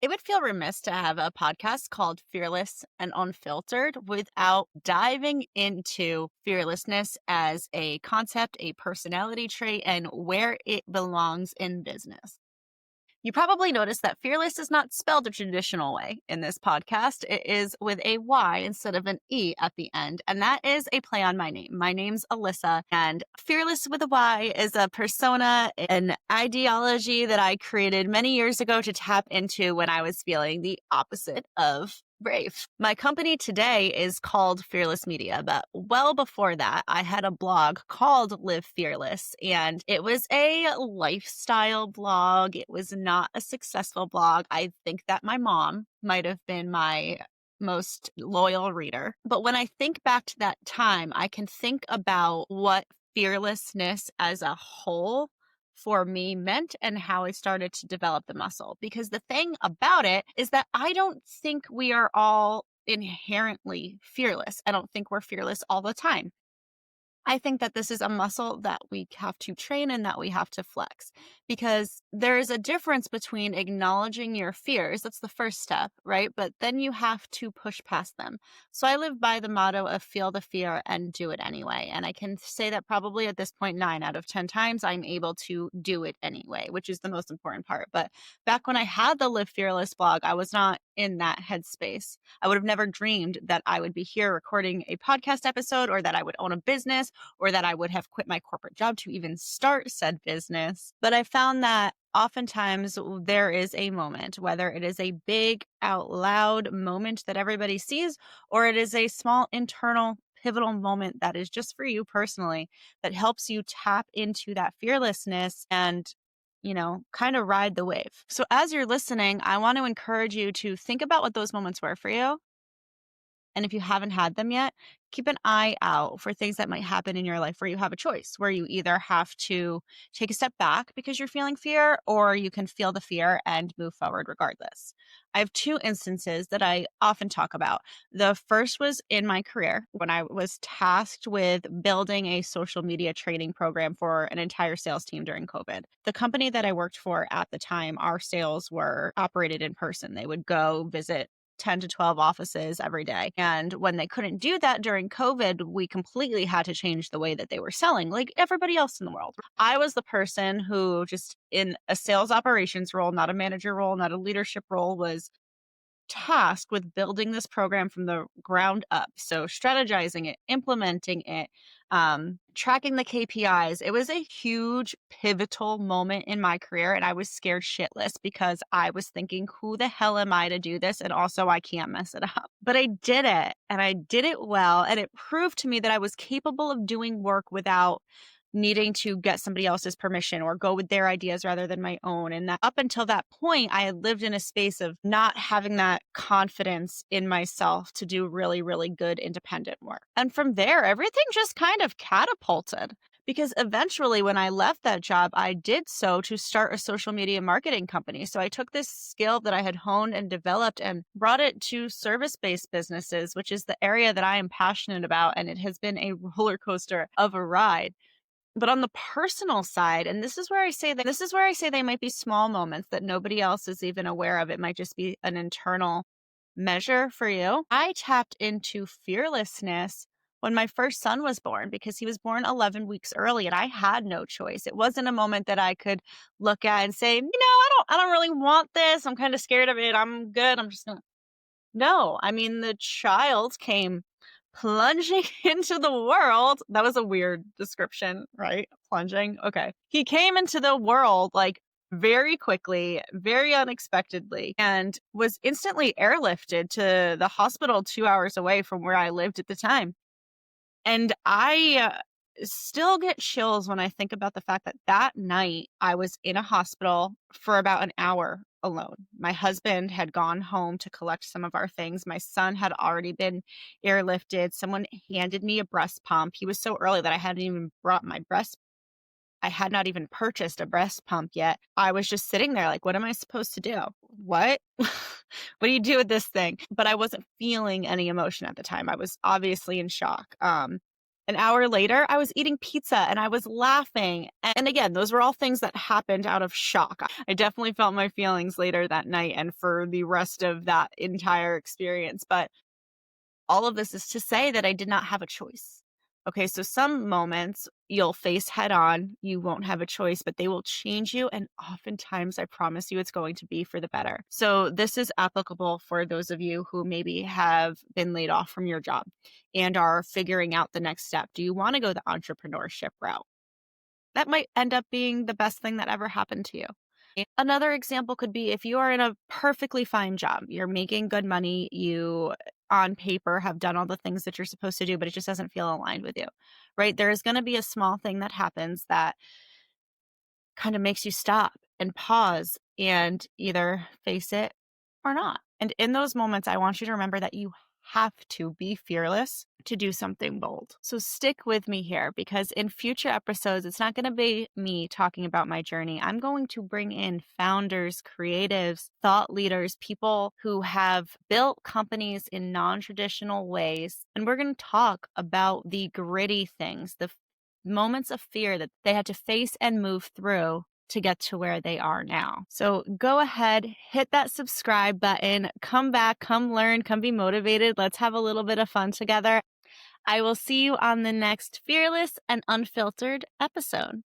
It would feel remiss to have a podcast called Fearless and Unfiltered without diving into fearlessness as a concept, a personality trait, and where it belongs in business. You probably noticed that fearless is not spelled a traditional way in this podcast. It is with a Y instead of an E at the end. And that is a play on my name. My name's Alyssa, and fearless with a Y is a persona, an ideology that I created many years ago to tap into when I was feeling the opposite of brave. My company today is called Fearless Media, but well before that, I had a blog called Live Fearless, and it was a lifestyle blog. It was not a successful blog. I think that my mom might have been my most loyal reader. But when I think back to that time, I can think about what fearlessness as a whole for me meant and how I started to develop the muscle. Because the thing about it is that I don't think we are all inherently fearless. I don't think we're fearless all the time. I think that this is a muscle that we have to train and that we have to flex, because there is a difference between acknowledging your fears. That's the first step, right? But then you have to push past them. So I live by the motto of feel the fear and do it anyway. And I can say that probably at this point, 9 out of 10 times, I'm able to do it anyway, which is the most important part. But back when I had the Live Fearless blog, I was not in that headspace. I would have never dreamed that I would be here recording a podcast episode, or that I would own a business, or that I would have quit my corporate job to even start said business. But I found that oftentimes there is a moment, whether it is a big out loud moment that everybody sees, or it is a small internal pivotal moment that is just for you personally, that helps you tap into that fearlessness and kind of ride the wave. So as you're listening, I want to encourage you to think about what those moments were for you. And if you haven't had them yet, keep an eye out for things that might happen in your life where you have a choice, where you either have to take a step back because you're feeling fear, or you can feel the fear and move forward regardless. I have two instances that I often talk about. The first was in my career when I was tasked with building a social media training program for an entire sales team during COVID. The company that I worked for at the time, our sales were operated in person. They would go visit 10 to 12 offices every day. And when they couldn't do that during COVID, we completely had to change the way that they were selling, like everybody else in the world. I was the person who, just in a sales operations role, not a manager role, not a leadership role, was tasked with building this program from the ground up. So strategizing it, implementing it, tracking the KPIs. It was a huge pivotal moment in my career. And I was scared shitless because I was thinking, who the hell am I to do this? And also I can't mess it up. But I did it, and I did it well. And it proved to me that I was capable of doing work without needing to get somebody else's permission or go with their ideas rather than my own. And that up until that point, I had lived in a space of not having that confidence in myself to do really, really good independent work. And from there, everything just kind of catapulted. Because eventually, when I left that job, I did so to start a social media marketing company. So I took this skill that I had honed and developed and brought it to service-based businesses, which is the area that I am passionate about. And it has been a roller coaster of a ride. But on the personal side, and this is where I say they might be small moments that nobody else is even aware of. It might just be an internal measure for you. I tapped into fearlessness when my first son was born, because he was born 11 weeks early and I had no choice. It wasn't a moment that I could look at and say, I don't really want this. I'm kind of scared of it. I'm good. I'm just gonna. No, I mean, the child came plunging into the world. That was a weird description, right? Plunging. Okay. He came into the world like very quickly, very unexpectedly, and was instantly airlifted to the hospital 2 hours away from where I lived at the time. And I still get chills when I think about the fact that that night I was in a hospital for about an hour alone. My husband had gone home to collect some of our things. My son had already been airlifted. Someone handed me a breast pump. He was so early that I hadn't even brought my breast. I had not even purchased a breast pump yet. I was just sitting there like, what am I supposed to do? What? What do you do with this thing? But I wasn't feeling any emotion at the time. I was obviously in shock. An hour later, I was eating pizza and I was laughing. And again, those were all things that happened out of shock. I definitely felt my feelings later that night and for the rest of that entire experience. But all of this is to say that I did not have a choice. Okay, so some moments you'll face head on, you won't have a choice, but they will change you. And oftentimes, I promise you, it's going to be for the better. So, this is applicable for those of you who maybe have been laid off from your job and are figuring out the next step. Do you want to go the entrepreneurship route? That might end up being the best thing that ever happened to you. Another example could be if you are in a perfectly fine job, you're making good money, you on paper have done all the things that you're supposed to do, but it just doesn't feel aligned with you, right? There is going to be a small thing that happens that kind of makes you stop and pause and either face it or not. And in those moments, I want you to remember that you have to be fearless to do something bold. So stick with me here because in future episodes, it's not going to be me talking about my journey. I'm going to bring in founders, creatives, thought leaders, people who have built companies in non-traditional ways. And we're going to talk about the gritty things, the moments of fear that they had to face and move through to get to where they are now. So go ahead, hit that subscribe button, come back, come learn, come be motivated. Let's have a little bit of fun together. I will see you on the next Fearless and Unfiltered episode.